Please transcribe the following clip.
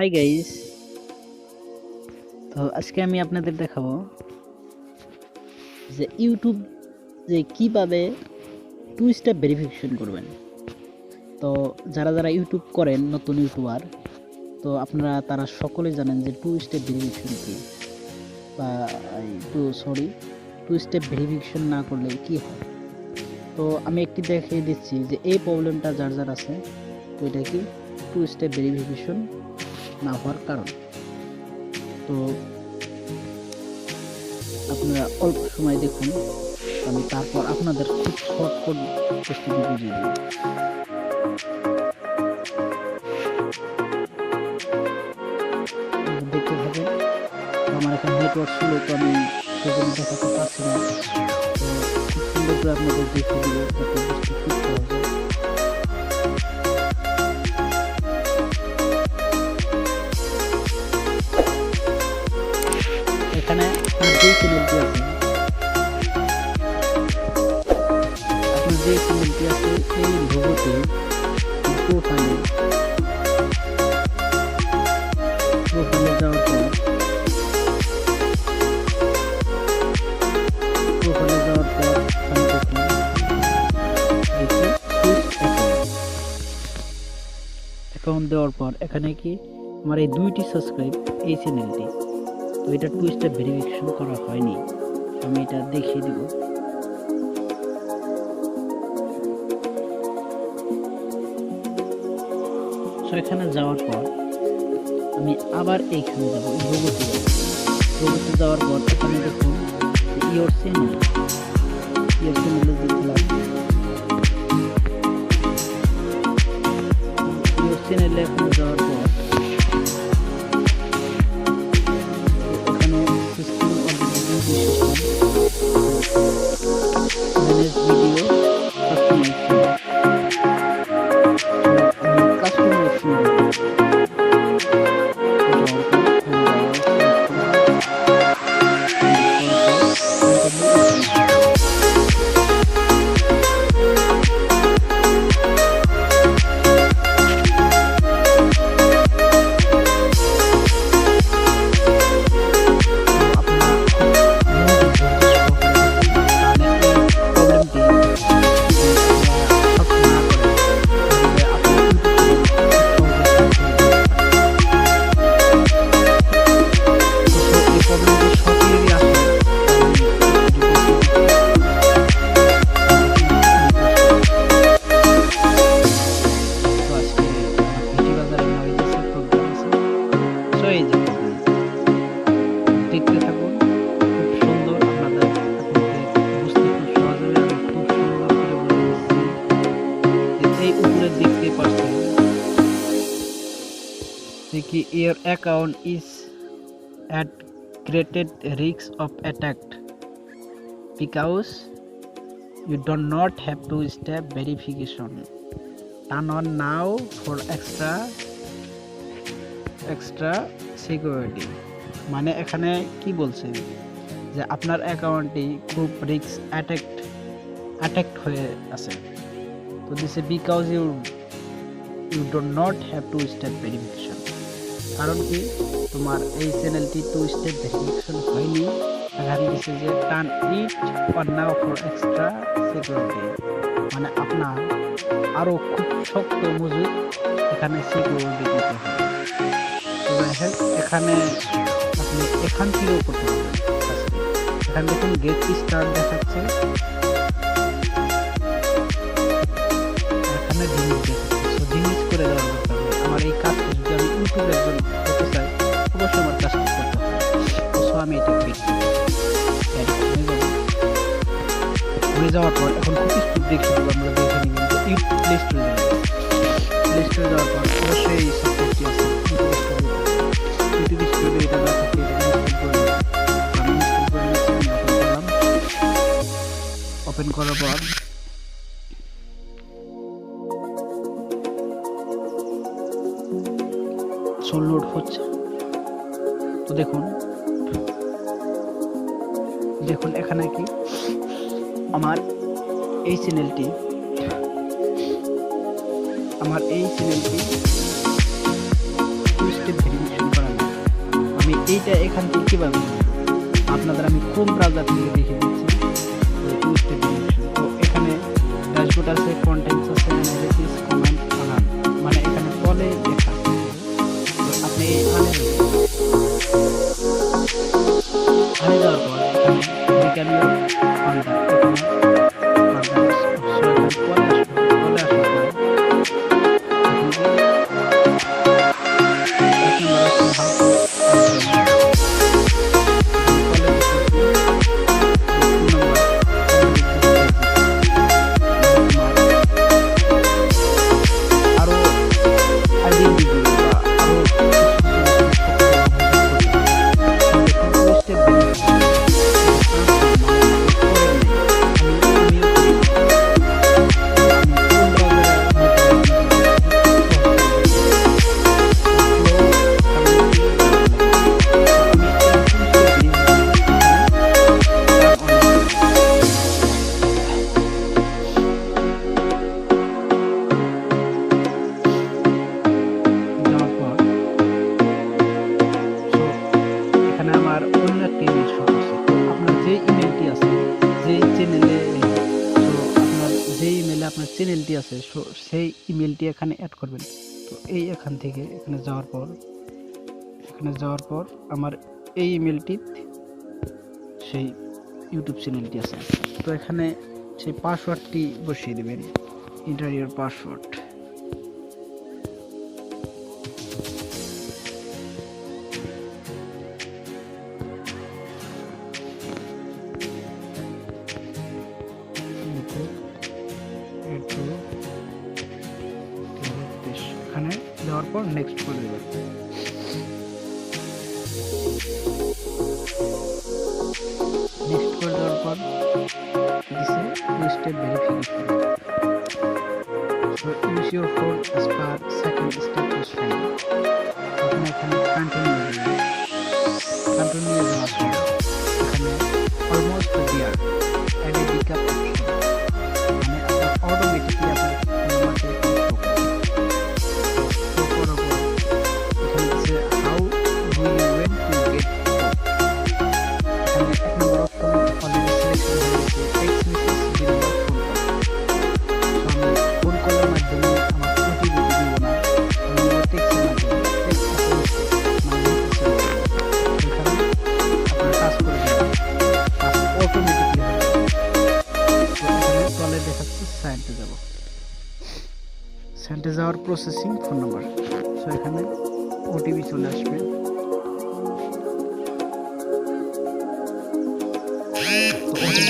Hi guys, তো আজকে আমি আপনাদের দেখাবো যে ইউটিউব যে কিভাবে টু স্টেপ ভেরিফিকেশন করবেন। তো যারা যারা ইউটিউব করেন, নতুন ইউটিউবার, তো আপনারা তারা সকলেই জানেন যে টু স্টেপ ভেরিফিকেশন কি, বা টু স্টেপ ভেরিফিকেশন না করলে কি হয়। তো আমি একটি দেখিয়ে দিচ্ছি যে এই প্রবলেমটা যার যার আছে, তো এটা কি টু স্টেপ ভেরিফিকেশন না হওয়ার কারণ। তো আপনারা অল্প সময় দেখুন, আমি তারপর আপনাদের খুব শর্টকাট প্রস্তুতি বুঝিয়ে দিই। দেখতে থাকেন। আমার এখানে নেটওয়ার্ক ছিল, তো আমি সেজন্য দেখাতে পারছি না। তো খুব সুন্দর করে আপনাদের দেখিয়ে দিব, যাতে বুঝতে খুব সহজ হয়। এখানে আপনার যে চ্যানেলটি আছে, এই লোগোতে প্রোফাইলে যাওয়ার পর অ্যাকাউন্ট দেওয়ার পর এখানে কি আমার এই 2টি সাবস্ক্রাইব এই চ্যানেলটি, তো এটা টু স্টেপ ভেরিফিকেশন করা হয়নি। আমি এটা দেখিয়ে দিব। তো এখানে যাওয়ার পর আমি আবার এইখানে যাব, লোগোতে যাওয়ার পর এখানে দেখুন ইয়োর চ্যানেলে দেখলাম, ইয়োর চ্যানেলে এখানে যাওয়ার পর এখানে সিস্টেম ম্যানেজ ভিডিও দেখতে থাকুন। খুব সুন্দর, আপনাদের বুঝতে খুব সহজ হবে। আমি খুব সুন্দর করে বলে দিচ্ছি। এই উপরে দেখতে পাচ্ছেন যে কি your account is at greater risk of attack because you do not have to step verification. Turn on now for extra security. মানে এখানে কি বলছে যে আপনার অ্যাকাউন্টটি খুব রিস্ক অ্যাটাক্ট হয়ে আছে। তো দিছে because you do not have to step verification. কারণ কি তোমার এই চ্যানেলটি টু স্টেপ ভেরিফিকেশন হয়নি। এখানে দিছে যে turn it on now for extra security, মানে আপনার আরও খুব শক্ত মজুদ এখানে সিকিউরিটি দিতে হবে। এখানে আপনি এখান থেকেও করতে পারবেন। এখানে দেখুন গেট স্টার্ট দেখাচ্ছে, এখানে জিনিস দেখাচ্ছে। জিনিস করে দেওয়ার দরকার নেই। আমার এই কাজটা যদি আমি ইউটিউবের জন্য করতে চাই, অবশ্যই আমার কাজটা করতে হবে। সো আমি এটা হয়ে যাওয়ার পর এখন খুব স্পিড দেখে দেবো। আমরা দেখে নিবেন যে প্লে স্টোরে যাওয়ার পর অবশ্যই এই সফটওয়্যারটি আছে ইউটিউব স্টুডিও। এটা দেখাচ্ছে, ওপেন করার পর লোড হচ্ছে। তো দেখুন এখানে কি আমার এই চ্যানেলটি টু স্টেপ ভেরিফিকেশন করা যায়। আমি এইটা এখান থেকে কীভাবে আপনাদের আমি ক্রোম ব্রাউজার থেকে দেখে দিচ্ছি। টু স্টেপ ভেরিফিকেশন, তো এখানে ড্যাশবোর্ড আছে, কন্টেন্টস আছে, অ্যানালিসিস, কমেন্ট, আনান, মানে এখানে তলে লেখা আছে। তো আপনি এই আনে যাওয়ার পর এখানে রিটার্ন ইউর অর্ডার, এখানে আপনার চ্যানেলটি আছে সেই ইমেলটি এখানে অ্যাড করবেন। তো এই এখান থেকে এখানে যাওয়ার পর আমার এই ইমেলটি সেই ইউটিউব চ্যানেলটি আছে। তো এখানে সেই পাসওয়ার্ডটি বসিয়ে দেবেন, এন্টার ইওর পাসওয়ার্ড। এখানে দেওয়ার পর নেক্সট করে দেবেন। নেক্সট করে দেওয়ার পর দিছে two step verification. So use your phone as per second step to sign. আপনি এখানে কন্টিনিউ দেবেন। কন্টিনিউ দেওয়ার পর এখানে almost there add a backup option, মানে আপনার অটোমেটিকলি আপনার নাম্বারটা সেন্টে যাওয়ার প্রসেসিং ফোন নাম্বার। সো এখানে ওটিপি চলে আসবে। তো ওটিপি